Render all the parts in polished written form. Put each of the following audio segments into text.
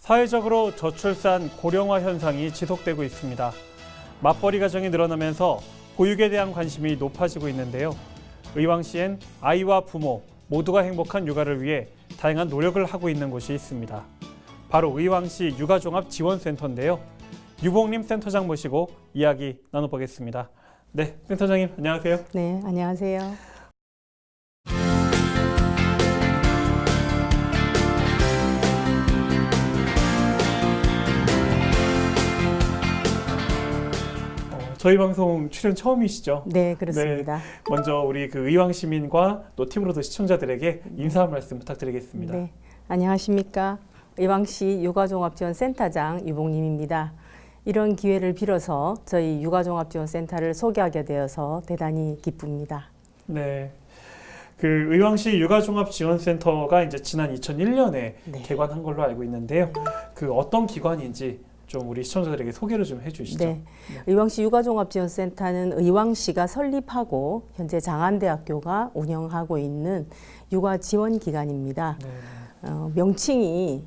사회적으로 저출산 고령화 현상이 지속되고 있습니다. 맞벌이 가정이 늘어나면서 보육에 대한 관심이 높아지고 있는데요. 의왕시엔 아이와 부모 모두가 행복한 육아를 위해 다양한 노력을 하고 있는 곳이 있습니다. 바로 의왕시 육아종합지원센터인데요. 유봉림 센터장 모시고 이야기 나눠보겠습니다. 네, 센터장님 안녕하세요. 네, 안녕하세요. 저희 방송 출연 처음이시죠? 네, 그렇습니다. 네, 먼저 우리 의왕 시민과 또 팀으로도 시청자들에게 인사 한 말씀 부탁드리겠습니다. 네, 안녕하십니까. 의왕시 육아종합지원센터장 유봉림입니다. 이런 기회를 빌어서 저희 육아종합지원센터를 소개하게 되어서 대단히 기쁩니다. 네. 의왕시 육아종합지원센터가 이제 지난 2001년에 개관한 걸로 알고 있는데요. 어떤 기관인지 좀 우리 시청자들에게 소개를 좀 해주시죠. 네. 의왕시 육아종합지원센터는 의왕시가 설립하고 현재 장안대학교가 운영하고 있는 육아지원기관입니다. 네. 명칭이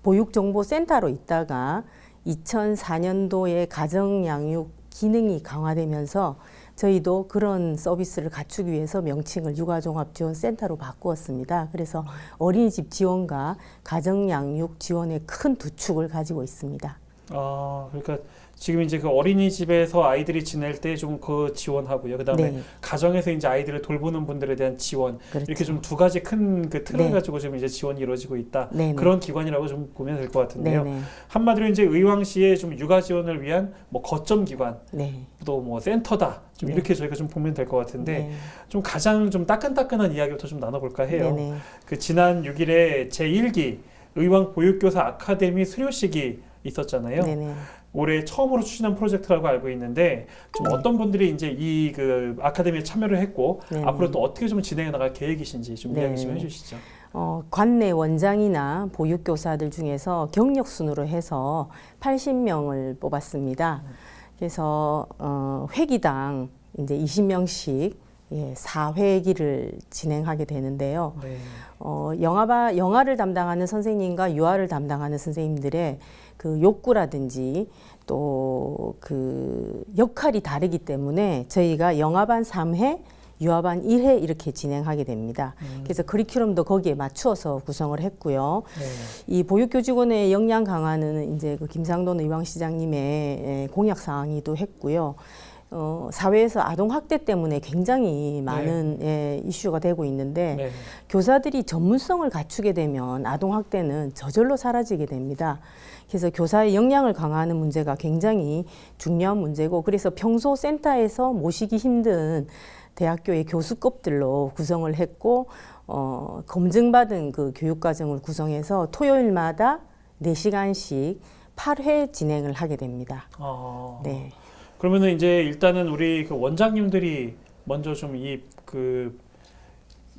보육정보센터로 있다가 2004년도에 가정양육 기능이 강화되면서 저희도 그런 서비스를 갖추기 위해서 명칭을 육아종합지원센터로 바꾸었습니다. 그래서 어린이집 지원과 가정양육 지원의 큰 두 축을 가지고 있습니다. 그러니까 지금 이제 어린이집에서 아이들이 지낼 때 좀 지원하고요. 그다음에 네. 가정에서 이제 아이들을 돌보는 분들에 대한 지원. 그렇죠. 이렇게 좀 두 가지 큰 틀을 네. 가지고 지금 이제 지원이 이루어지고 있다. 네네. 그런 기관이라고 좀 보면 될 것 같은데요. 네네. 한마디로 이제 의왕시의 좀 육아 지원을 위한 거점 기관, 네. 또 센터다. 좀 네. 이렇게 저희가 좀 보면 될 것 같은데 네. 좀 가장 좀 따끈따끈한 이야기부터 좀 나눠볼까 해요. 네네. 지난 6일에 제1기 의왕 보육교사 아카데미 수료식이 있었잖아요. 네네. 올해 처음으로 추진한 프로젝트라고 알고 있는데 좀 어떤 분들이 이제 이 아카데미에 참여를 했고 네네. 앞으로 또 어떻게 좀 진행해 나갈 계획이신지 좀 네. 이야기 좀 해주시죠. 관내 원장이나 보육교사들 중에서 경력 순으로 해서 80명을 뽑았습니다. 그래서 회기당 이제 20명씩 4회기를 진행하게 되는데요. 네. 영화를 담당하는 선생님과 유아를 담당하는 선생님들의 욕구라든지 또 역할이 다르기 때문에 저희가 영화반 3회, 유아반 1회 이렇게 진행하게 됩니다. 그래서 커리큘럼도 거기에 맞추어서 구성을 했고요. 네. 이 보육교직원의 역량 강화는 이제 김상돈 의왕시장님의 공약 사항이기도 했고요. 사회에서 아동학대 때문에 굉장히 많은 이슈가 되고 있는데 네. 교사들이 전문성을 갖추게 되면 아동학대는 저절로 사라지게 됩니다. 그래서 교사의 역량을 강화하는 문제가 굉장히 중요한 문제고 그래서 평소 센터에서 모시기 힘든 대학교의 교수급들로 구성을 했고 검증받은 교육과정을 구성해서 토요일마다 4시간씩 8회 진행을 하게 됩니다. 네. 그러면은 이제 일단은 우리 원장님들이 먼저 좀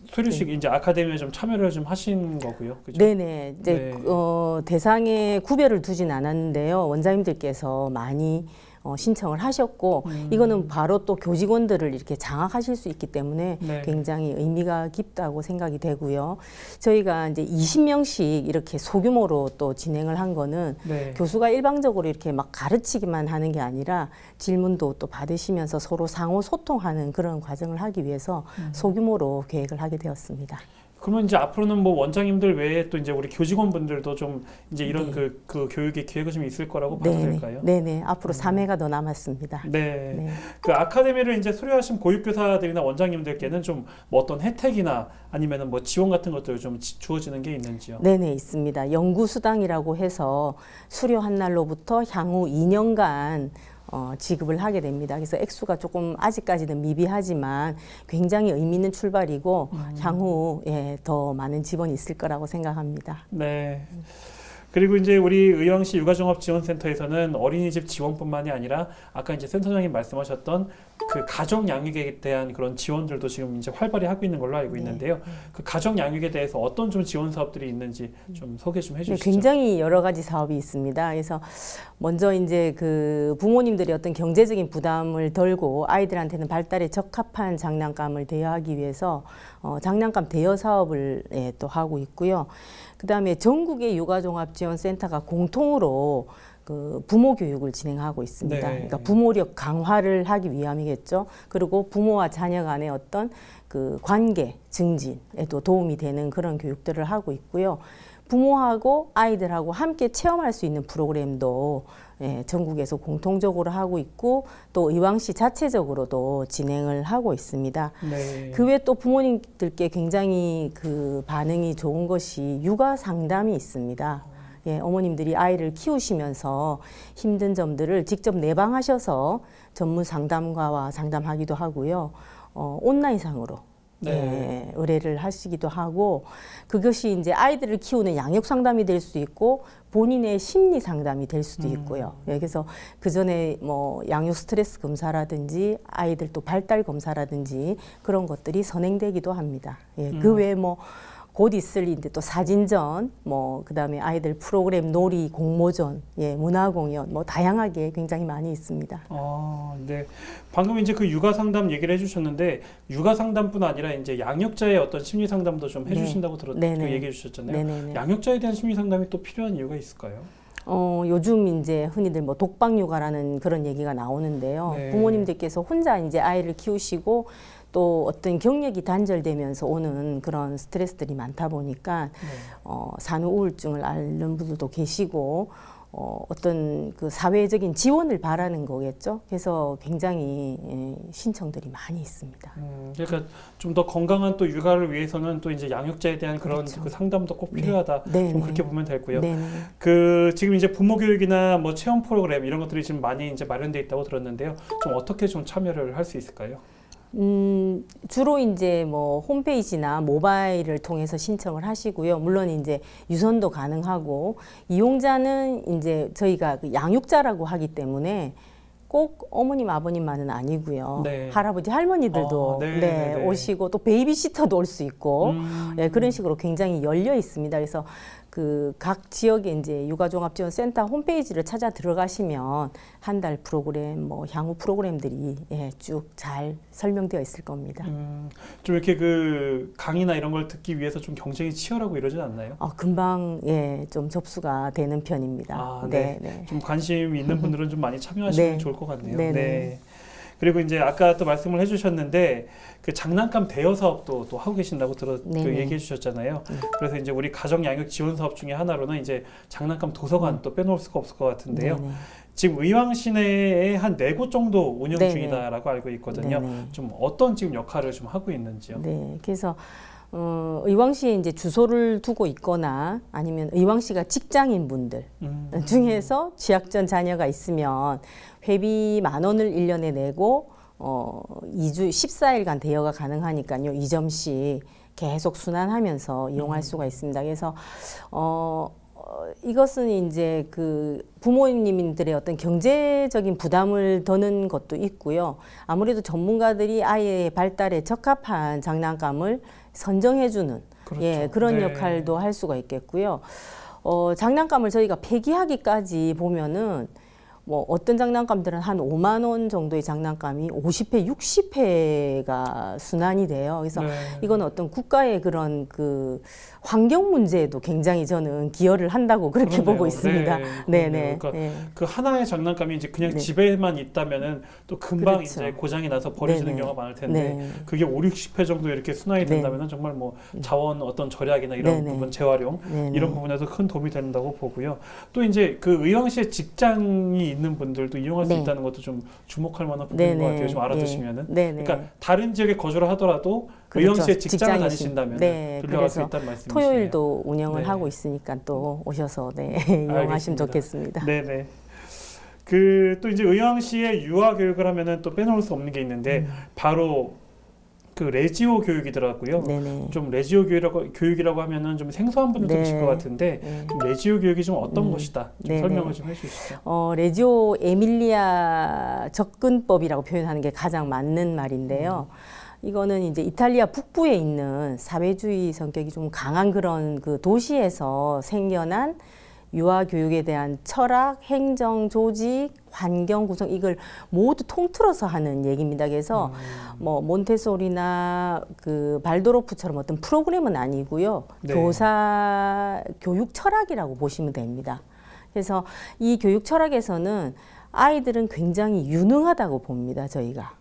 수료식 이제 아카데미에 좀 참여를 좀 하신 거고요. 그죠? 네네. 이제 네. 대상에 구별을 두진 않았는데요. 원장님들께서 많이 신청을 하셨고 이거는 바로 또 교직원들을 이렇게 장악하실 수 있기 때문에 네. 굉장히 의미가 깊다고 생각이 되고요. 저희가 이제 20명씩 이렇게 소규모로 또 진행을 한 거는 네. 교수가 일방적으로 이렇게 막 가르치기만 하는 게 아니라 질문도 또 받으시면서 서로 상호 소통하는 그런 과정을 하기 위해서 소규모로 계획을 하게 되었습니다. 그러면 이제 앞으로는 원장님들 외에 또 이제 우리 교직원분들도 좀 이제 이런 네. 교육의 기회가 좀 있을 거라고 봐도 네네. 될까요? 네네. 앞으로 3회가 더 남았습니다. 네. 네. 아카데미를 이제 수료하신 보육교사들이나 원장님들께는 좀 어떤 혜택이나 아니면은 지원 같은 것들 좀 주어지는 게 있는지요? 네네, 있습니다. 연구수당이라고 해서 수료한 날로부터 향후 2년간 지급을 하게 됩니다. 그래서 액수가 조금 아직까지는 미비하지만 굉장히 의미 있는 출발이고 향후 더 많은 지원이 있을 거라고 생각합니다. 네. 그리고 이제 우리 의왕시 육아종합지원센터에서는 어린이집 지원뿐만이 아니라 아까 이제 센터장님 말씀하셨던 가정 양육에 대한 그런 지원들도 지금 이제 활발히 하고 있는 걸로 알고 있는데요. 가정 양육에 대해서 어떤 좀 지원 사업들이 있는지 좀 소개 좀 해주시죠. 네, 굉장히 여러 가지 사업이 있습니다. 그래서 먼저 이제 부모님들이 어떤 경제적인 부담을 덜고 아이들한테는 발달에 적합한 장난감을 대여하기 위해서 장난감 대여 사업을 또 하고 있고요. 그다음에 전국의 육아종합지원 양육지원센터가 공통으로 그 부모 교육을 진행하고 있습니다. 네. 그러니까 부모력 강화를 하기 위함이겠죠. 그리고 부모와 자녀 간의 어떤 그 관계 증진에도 도움이 되는 그런 교육들을 하고 있고요. 부모하고 아이들하고 함께 체험할 수 있는 프로그램도 전국에서 공통적으로 하고 있고 또 의왕시 자체적으로도 진행을 하고 있습니다. 네. 그 외에 또 부모님들께 굉장히 그 반응이 좋은 것이 육아 상담이 있습니다. 어머님들이 아이를 키우시면서 힘든 점들을 직접 내방하셔서 전문 상담가와 상담하기도 하고요. 온라인상으로 네. 의뢰를 하시기도 하고 그것이 이제 아이들을 키우는 양육 상담이 될 수 있고 본인의 심리 상담이 될 수도 있고요. 그래서 그 전에 뭐 양육 스트레스 검사라든지 아이들 또 발달 검사라든지 그런 것들이 선행되기도 합니다. 그 외에 뭐 곧 있을 이제 또 사진전, 뭐 그다음에 아이들 프로그램 놀이, 공모전, 문화 공연, 뭐 다양하게 굉장히 많이 있습니다. 네. 방금 이제 그 육아 상담 얘기를 해주셨는데 육아 상담뿐 아니라 이제 양육자의 어떤 심리 상담도 좀 해주신다고 그 얘기해 주셨잖아요. 네네네. 양육자에 대한 심리 상담이 또 필요한 이유가 있을까요? 요즘 이제 흔히들 뭐 독방 육아라는 그런 얘기가 나오는데요. 네. 부모님들께서 혼자 이제 아이를 키우시고 또 어떤 경력이 단절되면서 오는 그런 스트레스들이 많다 보니까 산후 우울증을 앓는 분들도 계시고 어떤 그 사회적인 지원을 바라는 거겠죠. 그래서 굉장히 신청들이 많이 있습니다. 그러니까 좀 더 건강한 또 육아를 위해서는 또 이제 양육자에 대한 그런 그렇죠. 그 상담도 꼭 필요하다. 네. 좀 네. 그렇게 보면 되고요. 네. 그 지금 이제 부모 교육이나 뭐 체험 프로그램 이런 것들이 지금 많이 이제 마련돼 있다고 들었는데요. 좀 어떻게 좀 참여를 할 수 있을까요? 주로 이제 뭐 홈페이지나 모바일을 통해서 신청을 하시고요. 물론 이제 유선도 가능하고 이용자는 이제 저희가 그 양육자라고 하기 때문에 꼭 어머님 아버님만은 아니고요. 네. 할아버지 할머니들도 네. 오시고 또 베이비시터도 올 수 있고 그런 식으로 굉장히 열려 있습니다. 그래서 그 각 지역의 이제 육아종합지원센터 홈페이지를 찾아 들어가시면 한 달 프로그램, 뭐 향후 프로그램들이 쭉 잘 설명되어 있을 겁니다. 좀 이렇게 그 강의나 이런 걸 듣기 위해서 좀 경쟁이 치열하고 이러진 않나요? 금방 좀 접수가 되는 편입니다. 네. 좀 관심 있는 분들은 좀 많이 참여하시면 네. 좋을 것 같네요. 네네. 네. 그리고 이제 아까 또 말씀을 해주셨는데 그 장난감 대여 사업도 또 하고 계신다고 그 얘기해 주셨잖아요. 그래서 이제 우리 가정 양육 지원 사업 중에 하나로는 이제 장난감 도서관 또 빼놓을 수가 없을 것 같은데요. 네네. 지금 의왕 시내에 한 4곳 정도 운영 네네. 중이다라고 알고 있거든요. 네네. 좀 어떤 지금 역할을 좀 하고 있는지요? 네, 그래서 의왕시에 이제 주소를 두고 있거나 아니면 의왕시가 직장인 분들 중에서 취약 전 자녀가 있으면 회비 10,000원을 1년에 내고 2주 14일간 대여가 가능하니까요. 2점씩 계속 순환하면서 이용할 수가 있습니다. 그래서 이것은 이제 그 부모님들의 어떤 경제적인 부담을 더는 것도 있고요. 아무래도 전문가들이 아이의 발달에 적합한 장난감을 선정해주는 그렇죠. 그런 네. 역할도 할 수가 있겠고요. 장난감을 저희가 폐기하기까지 보면은 뭐 어떤 장난감들은 한 5만 원 정도의 장난감이 50회, 60회가 순환이 돼요. 그래서 이건 어떤 국가의 그런 그 환경 문제에도 굉장히 저는 기여를 한다고 그렇게 그러네요. 보고 있습니다. 네. 그러니까 그 하나의 장난감이 이제 그냥 집에만 있다면은 또 금방 그렇죠. 이제 고장이 나서 버려지는 네네. 경우가 많을 텐데 네. 그게 5, 60회 정도 이렇게 순환이 된다면은 정말 뭐 자원 어떤 절약이나 이런 네네. 부분 재활용 네네. 이런 부분에서 큰 도움이 된다고 보고요. 또 이제 그 의왕시에 직장이 있는 분들도 이용할 수 네. 있다는 것도 좀 주목할 만한 부분인 것 같아요. 좀 알아두시면은. 네네. 그러니까 다른 지역에 거주를 하더라도 그렇죠. 의왕시에 직장을 직장이신- 다니신다면 네, 들려갈 수 그래서 있다는 말씀이시네요. 토요일도 운영을 네. 하고 있으니까 또 오셔서 이용하시면 알겠습니다. 좋겠습니다. 네네. 그 또 이제 의왕시의 유아 교육을 하면은 또 빼놓을 수 없는 게 있는데 바로 그 레지오 교육이더라고요. 네네. 좀 레지오 교육이라고 하면은 좀 생소한 분들도 네. 계실 것 같은데 네. 좀 레지오 교육이 좀 어떤 것이다 좀 네네. 설명을 좀 해주시죠. 레지오 에밀리아 접근법이라고 표현하는 게 가장 맞는 말인데요. 이거는 이제 이탈리아 북부에 있는 사회주의 성격이 좀 강한 그런 그 도시에서 생겨난 유아 교육에 대한 철학, 행정, 조직, 환경 구성 이걸 모두 통틀어서 하는 얘기입니다. 그래서 뭐 몬테소리나 그 발도로프처럼 어떤 프로그램은 아니고요. 네. 교사 교육 철학이라고 보시면 됩니다. 그래서 이 교육 철학에서는 아이들은 굉장히 유능하다고 봅니다. 저희가.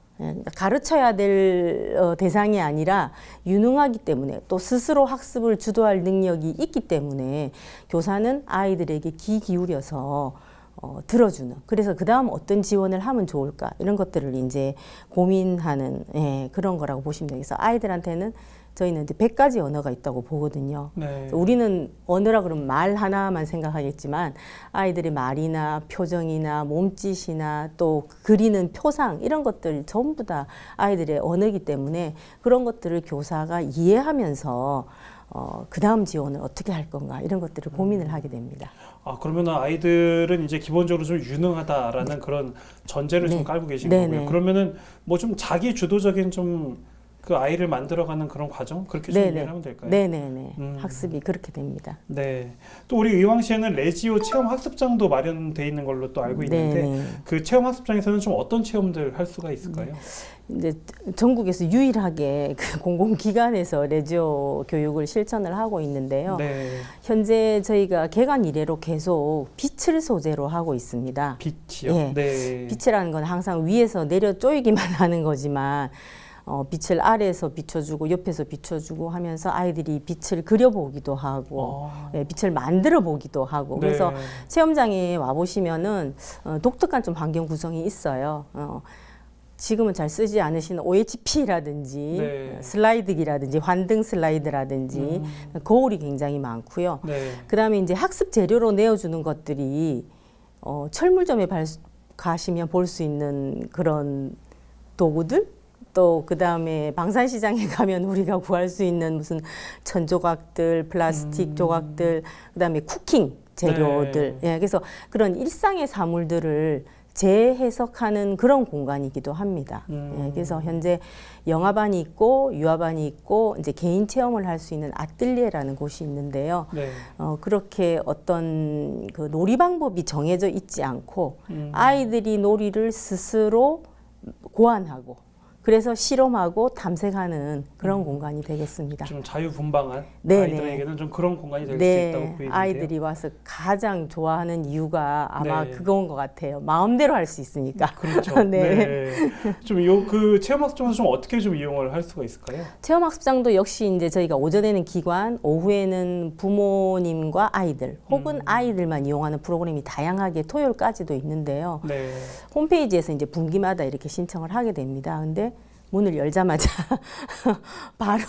가르쳐야 될 대상이 아니라 유능하기 때문에 또 스스로 학습을 주도할 능력이 있기 때문에 교사는 아이들에게 귀 기울여서 들어주는 그래서 그 다음 어떤 지원을 하면 좋을까 이런 것들을 이제 고민하는 그런 거라고 보시면 되겠어요. 아이들한테는 저희는 이제 100가지 언어가 있다고 보거든요. 네. 우리는 언어라 그러면 말 하나만 생각하겠지만 아이들의 말이나 표정이나 몸짓이나 또 그리는 표상 이런 것들 전부 다 아이들의 언어이기 때문에 그런 것들을 교사가 이해하면서 그 다음 지원을 어떻게 할 건가 이런 것들을 고민을 하게 됩니다. 아, 그러면 아이들은 이제 기본적으로 좀 유능하다라는 그런 전제를 좀 깔고 계신 거고요. 그러면은 뭐 좀 자기 주도적인 좀 그 아이를 만들어가는 그런 과정 그렇게 좀 이해를 하면 될까요? 네네네. 학습이 그렇게 됩니다. 네. 또 우리 의왕시에는 레지오 체험 학습장도 마련돼 있는 걸로 또 알고 있는데 그 체험 학습장에서는 좀 어떤 체험들 할 수가 있을까요? 이제 전국에서 유일하게 그 공공기관에서 레지오 교육을 실천을 하고 있는데요. 네. 현재 저희가 개관 이래로 계속 빛을 소재로 하고 있습니다. 빛이요? 예. 네. 빛이라는 건 항상 위에서 내려 쪼이기만 하는 거지만 빛을 아래에서 비춰주고 옆에서 비춰주고 하면서 아이들이 빛을 그려보기도 하고 빛을 만들어 보기도 하고 네. 그래서 체험장에 와 보시면은 독특한 좀 환경 구성이 있어요. 지금은 잘 쓰지 않으시는 OHP라든지 네. 슬라이드기라든지 환등 슬라이드라든지 거울이 굉장히 많고요. 네. 그다음에 이제 학습 재료로 내어주는 것들이 철물점에 가시면 볼 수 있는 그런 도구들 또 그다음에 방산시장에 가면 우리가 구할 수 있는 무슨 천조각들, 플라스틱 조각들, 그다음에 쿠킹 재료들. 예, 그래서 그런 일상의 사물들을 재해석하는 그런 공간이기도 합니다. 예, 그래서 현재 영화반이 있고 유아반이 있고 이제 개인 체험을 할 수 있는 아뜰리에라는 곳이 있는데요. 네. 그렇게 어떤 그 놀이 방법이 정해져 있지 않고 아이들이 놀이를 스스로 고안하고 그래서 실험하고 탐색하는 그런 공간이 되겠습니다. 좀 자유분방한 네네. 아이들에게는 좀 그런 공간이 될 수 네, 있다고 보이는데요. 아이들이 와서 가장 좋아하는 이유가 아마 네. 그건 것 같아요. 마음대로 할 수 있으니까. 그렇죠. 네. 네. 좀 그 체험학습장에서 좀 어떻게 좀 이용을 할 수가 있을까요? 체험학습장도 역시 이제 저희가 오전에는 기관, 오후에는 부모님과 아이들 혹은 아이들만 이용하는 프로그램이 다양하게 토요일까지도 있는데요. 네. 홈페이지에서 이제 분기마다 이렇게 신청을 하게 됩니다. 근데 문을 열자마자 바로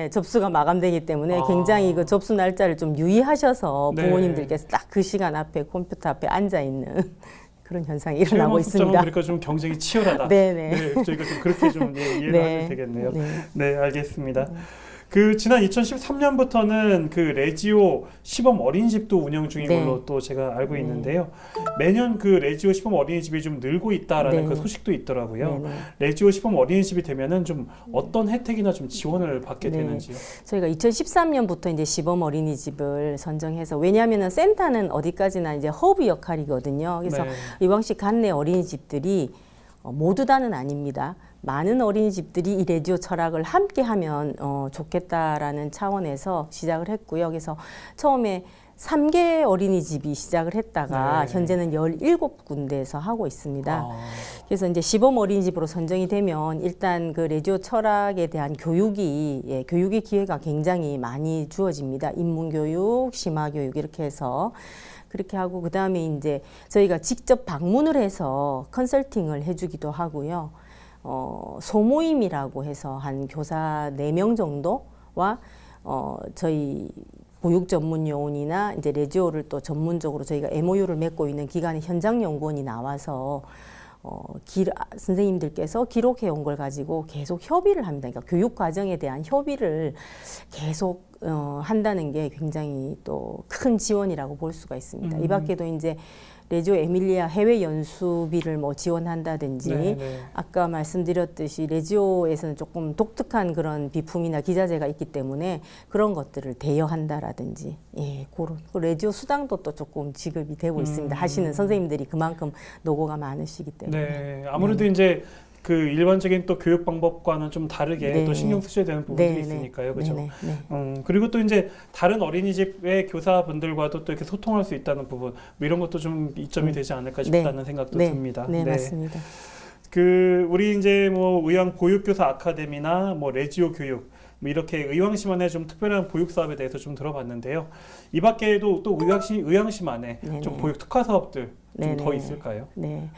접수가 마감되기 때문에 굉장히 그 접수 날짜를 좀 유의하셔서 네. 부모님들께서 딱 그 시간 앞에 컴퓨터 앞에 앉아 있는 그런 현상이 일어나고 있습니다. 그러니까 좀 경쟁이 치열하다. 네네. 네, 저희가 좀 그렇게 좀 이해를 네. 하면 되겠네요. 네. 네, 알겠습니다. 그 지난 2013년부터는 그 레지오 시범 어린이집도 운영 중인 네. 걸로 또 제가 알고 있는데요. 매년 그 레지오 시범 어린이집이 좀 늘고 있다라는 네. 그 소식도 있더라고요. 네, 네. 레지오 시범 어린이집이 되면은 좀 어떤 혜택이나 좀 지원을 받게 네. 되는지요? 저희가 2013년부터 이제 시범 어린이집을 선정해서 왜냐하면은 센터는 어디까지나 이제 허브 역할이거든요. 그래서 네. 의왕시 관내 어린이집들이 모두 다는 아닙니다. 많은 어린이집들이 이 레지오 철학을 함께 하면 좋겠다라는 차원에서 시작을 했고요. 그래서 처음에 3개 어린이집이 시작을 했다가 네. 현재는 17군데에서 하고 있습니다. 그래서 이제 시범 어린이집으로 선정이 되면 일단 그 레지오 철학에 대한 교육의 기회가 굉장히 많이 주어집니다. 인문교육, 심화교육 이렇게 해서 그렇게 하고 그다음에 이제 저희가 직접 방문을 해서 컨설팅을 해주기도 하고요. 소모임이라고 해서 한 교사 4명 정도와 저희 보육 전문 요원이나 이제 레지오를 또 전문적으로 저희가 MOU를 맺고 있는 기관의 현장 연구원이 나와서 선생님들께서 기록해 온 걸 가지고 계속 협의를 합니다. 그러니까 교육 과정에 대한 협의를 계속 한다는 게 굉장히 또 큰 지원이라고 볼 수가 있습니다. 이 밖에도 이제 레지오 에밀리아 해외 연수비를 뭐 지원한다든지 네, 네. 아까 말씀드렸듯이 레지오에서는 조금 독특한 그런 비품이나 기자재가 있기 때문에 그런 것들을 대여한다라든지 예, 그런 레지오 수당도 또 조금 지급이 되고 있습니다. 하시는 선생님들이 그만큼 노고가 많으시기 때문에. 네, 아무래도 이제 그 일반적인 또 교육 방법과는 좀 다르게 네. 또 신경 쓰셔야 되는 부분들이 네, 네. 있으니까요, 그렇죠? 네, 네, 네. 그리고 또 이제 다른 어린이집의 교사분들과도 또 이렇게 소통할 수 있다는 부분, 뭐 이런 것도 좀 이점이 되지 않을까 싶다는 생각도 네, 듭니다. 네, 맞습니다. 그 우리 이제 뭐 의왕 보육교사 아카데미나 뭐 레지오 교육 뭐 이렇게 의왕시만의 좀 특별한 보육 사업에 대해서 좀 들어봤는데요. 이 밖에도 또 의왕시만의 네네. 좀 보육 특화 사업들 좀 더 네네. 있을까요? 네.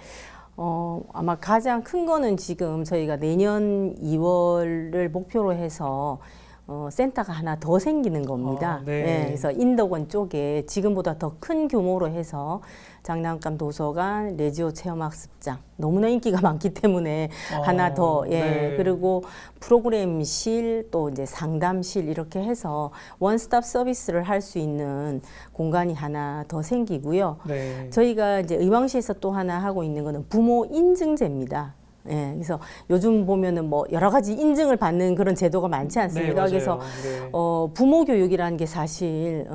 아마 가장 큰 거는 지금 저희가 내년 2월을 목표로 해서 센터가 하나 더 생기는 겁니다. 아, 네. 네, 그래서 인덕원 쪽에 지금보다 더 큰 규모로 해서 장난감 도서관, 레지오 체험학습장 너무나 인기가 많기 때문에 하나 더 네. 그리고 프로그램실 또 이제 상담실 이렇게 해서 원스톱 서비스를 할 수 있는 공간이 하나 더 생기고요. 네. 저희가 이제 의왕시에서 또 하나 하고 있는 거는 부모 인증제입니다. 예, 그래서 요즘 보면은 뭐 여러 가지 인증을 받는 그런 제도가 많지 않습니까? 네, 맞아요. 그래서 네. 부모 교육이라는 게 사실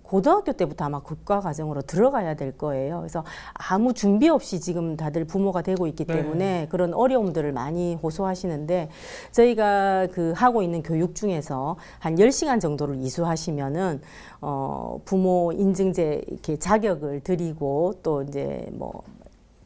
고등학교 때부터 아마 국가 과정으로 들어가야 될 거예요. 그래서 아무 준비 없이 지금 다들 부모가 되고 있기 네. 때문에 그런 어려움들을 많이 호소하시는데 저희가 그 하고 있는 교육 중에서 한 10시간 정도를 이수하시면은 부모 인증제 이렇게 자격을 드리고 또 이제 뭐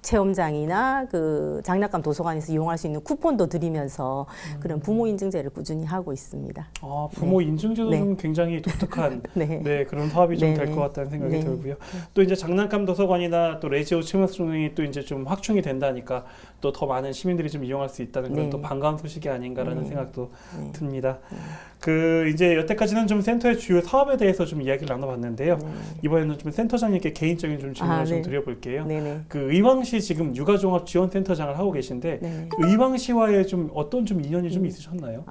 체험장이나 그 장난감 도서관에서 이용할 수 있는 쿠폰도 드리면서 그런 부모 인증제를 꾸준히 하고 있습니다. 아, 부모 인증제도 네. 좀 굉장히 독특한 네. 네, 그런 사업이 좀 될 네, 것 같다는 생각이 네. 들고요. 또 이제 장난감 도서관이나 또 레지오 체험학습이 또 이제 좀 확충이 된다니까 또 더 많은 시민들이 좀 이용할 수 있다는 그런 네. 또 반가운 소식이 아닌가라는 네. 생각도 네. 듭니다. 그 이제 여태까지는 좀 센터의 주요 사업에 대해서 좀 이야기를 나눠봤는데요. 이번에는 좀 센터장님께 개인적인 좀 질문을 좀 네. 드려볼게요. 네네. 그 의왕시 지금 육아종합지원센터장을 하고 계신데 네. 의왕시와의 좀 어떤 좀 인연이 좀 있으셨나요?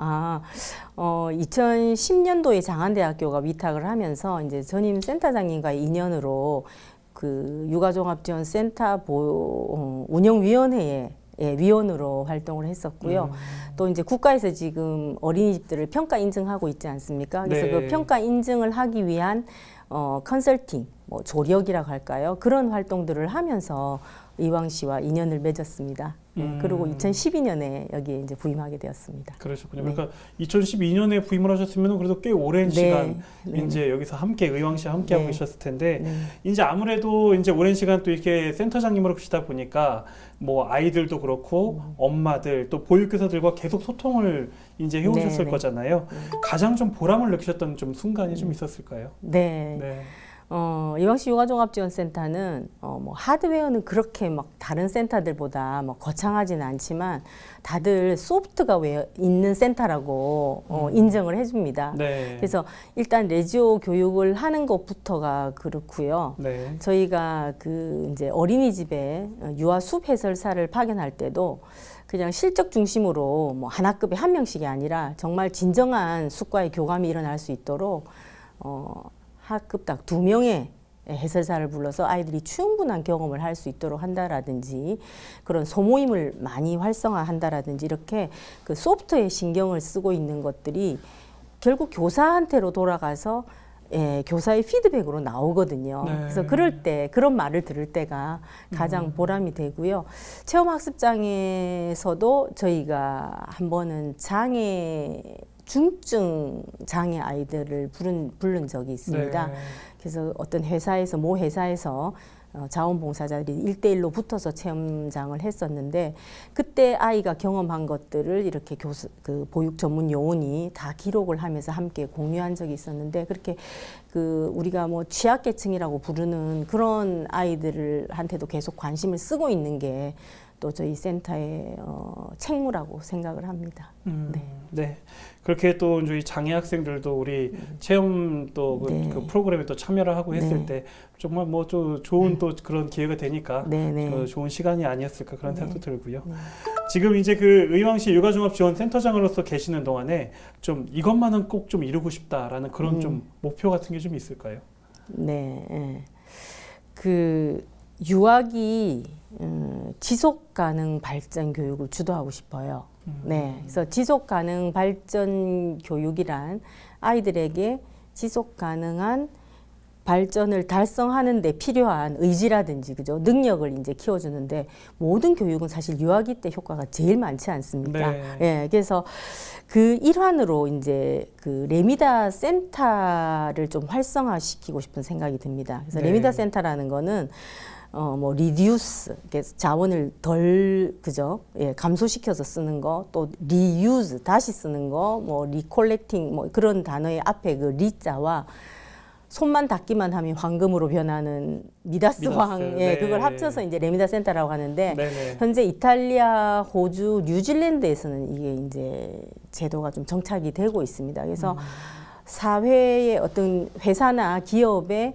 2010년도에 장안대학교가 위탁을 하면서 이제 전임 센터장님과의 인연으로 그 육아종합지원센터 운영위원회에 위원으로 활동을 했었고요. 또 이제 국가에서 지금 어린이집들을 평가 인증하고 있지 않습니까? 그래서 네. 그 평가 인증을 하기 위한 컨설팅, 뭐 조력이라고 할까요? 그런 활동들을 하면서 의왕시와 인연을 맺었습니다. 그리고 2012년에 여기에 이제 부임하게 되었습니다. 그러셨군요. 네. 그러니까 2012년에 부임을 하셨으면 그래도 꽤 오랜 네. 시간 네. 이제 여기서 함께 의왕시와 함께 하고 네. 계셨을 텐데 네. 이제 아무래도 이제 오랜 시간 또 이렇게 센터장님으로 계시다 보니까 뭐 아이들도 그렇고 엄마들 또 보육교사들과 계속 소통을 이제 해오셨을 네, 네. 거잖아요. 가장 좀 보람을 느끼셨던 좀 순간이 좀 있었을까요? 네. 네. 의왕시 육아종합지원센터는 뭐 하드웨어는 그렇게 막 다른 센터들보다 뭐 거창하지는 않지만 다들 소프트가 있는 센터라고 인정을 해줍니다. 네. 그래서 일단 레지오 교육을 하는 것부터가 그렇고요. 네. 저희가 그 이제 어린이집에 유아 숲 해설사를 파견할 때도 그냥 실적 중심으로 뭐 하나급에 한 명씩이 아니라 정말 진정한 숲과의 교감이 일어날 수 있도록 학급당 2명의 해설사를 불러서 아이들이 충분한 경험을 할 수 있도록 한다라든지 그런 소모임을 많이 활성화한다라든지 이렇게 그 소프트에 신경을 쓰고 있는 것들이 결국 교사한테로 돌아가서 교사의 피드백으로 나오거든요. 네. 그래서 그럴 때 그런 말을 들을 때가 가장 보람이 되고요. 체험학습장에서도 저희가 한 번은 중증 장애 아이들을 부른 적이 있습니다. 네. 그래서 어떤 회사에서 모 회사에서 자원봉사자들이 1대1로 붙어서 체험장을 했었는데 그때 아이가 경험한 것들을 이렇게 그 보육 전문 요원이 다 기록을 하면서 함께 공유한 적이 있었는데 그렇게 그 우리가 뭐 취약계층이라고 부르는 그런 아이들한테도 계속 관심을 쓰고 있는 게 또 저희 센터의 책무라고 생각을 합니다. 네. 네. 그렇게 또 저희 장애 학생들도 우리 체험 또 그 네. 프로그램에 또 참여를 하고 했을 네. 때 정말 뭐 좀 좋은 또 그런 기회가 되니까 네, 네. 좋은 시간이 아니었을까 그런 생각도 들고요. 지금 이제 그 의왕시 육아종합지원센터장으로서 계시는 동안에 좀 이것만은 꼭 좀 이루고 싶다라는 그런 좀 목표 같은 게 좀 있을까요? 네. 그 유학이 지속 가능 발전 교육을 주도하고 싶어요. 네, 그래서 지속 가능 발전 교육이란 아이들에게 지속 가능한 발전을 달성하는 데 필요한 의지라든지 그죠 능력을 이제 키워주는데 모든 교육은 사실 유아기 때 효과가 제일 많지 않습니까? 네. 예, 그래서 그 일환으로 이제 그 레미다 센터를 좀 활성화시키고 싶은 생각이 듭니다. 그래서 네. 레미다 센터라는 거는 뭐 리듀스 자원을 덜 그죠 예, 감소시켜서 쓰는 거 또 리유즈 다시 쓰는 거 뭐 리콜렉팅 뭐 그런 단어의 앞에 그 리자와 손만 닿기만 하면 황금으로 변하는 미다스 황, 예, 네. 그걸 합쳐서 이제 레미다 센터라고 하는데 네네. 현재 이탈리아, 호주, 뉴질랜드에서는 이게 이제 제도가 좀 정착이 되고 있습니다. 그래서 사회의 어떤 회사나 기업의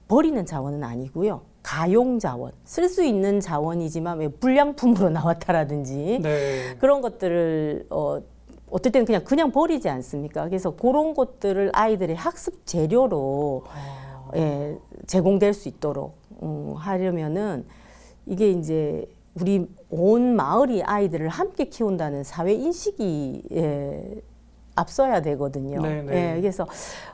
버리는 자원은 아니고요. 가용 자원, 쓸 수 있는 자원이지만 왜 불량품으로 나왔다라든지 네. 그런 것들을 어떨 때는 그냥 버리지 않습니까? 그래서 그런 것들을 아이들의 학습 재료로 예, 제공될 수 있도록 하려면은 이게 이제 우리 온 마을이 아이들을 함께 키운다는 사회 인식이 앞서야 되거든요. 네네. 예, 그래서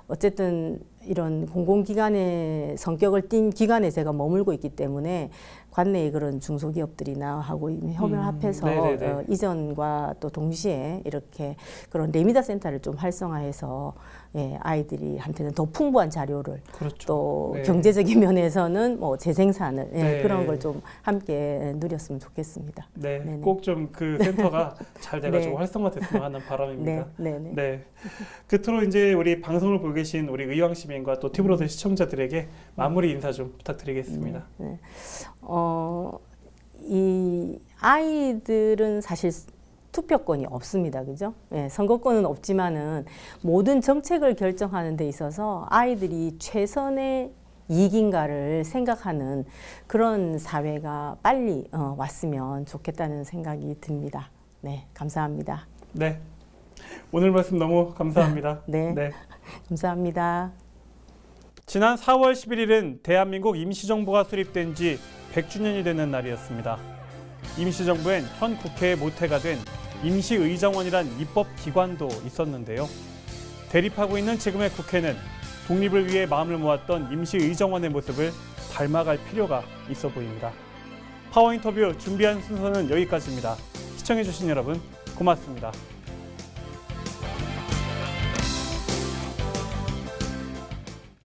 어쨌든 이런 공공기관의 성격을 띤 기관에 제가 머물고 있기 때문에 관내의 그런 중소기업들이나 하고 협력합해서 네네네. 이전과 또 동시에 이렇게 그런 레미다 센터를 좀 활성화해서 예, 아이들이 한테는 더 풍부한 자료를 그렇죠. 또 네. 경제적인 면에서는 뭐 재생산을 예, 네. 그런 걸 좀 함께 누렸으면 좋겠습니다. 네, 네네. 꼭 좀 그 센터가 잘 돼가지고 네. 활성화됐으면 하는 바람입니다. 네, 네, 네. 네. 끝으로 이제 우리 방송을 보고 계신 우리 의왕 시민과 또 티브로드 시청자들에게 마무리 인사 좀 부탁드리겠습니다. 네. 이 아이들은 사실 투표권이 없습니다. 그죠? 예, 선거권은 없지만은 모든 정책을 결정하는 데 있어서 아이들이 최선의 이익인가를 생각하는 그런 사회가 빨리 왔으면 좋겠다는 생각이 듭니다. 네, 감사합니다. 네. 오늘 말씀 너무 감사합니다. 네. 감사합니다. 지난 4월 11일은 대한민국 임시정부가 수립된 지 100주년이 되는 날이었습니다. 임시정부엔 현 국회의 모태가 된 임시의정원이란 입법기관도 있었는데요. 대립하고 있는 지금의 국회는 독립을 위해 마음을 모았던 임시의정원의 모습을 닮아갈 필요가 있어 보입니다. 파워인터뷰 준비한 순서는 여기까지입니다. 시청해주신 여러분 고맙습니다.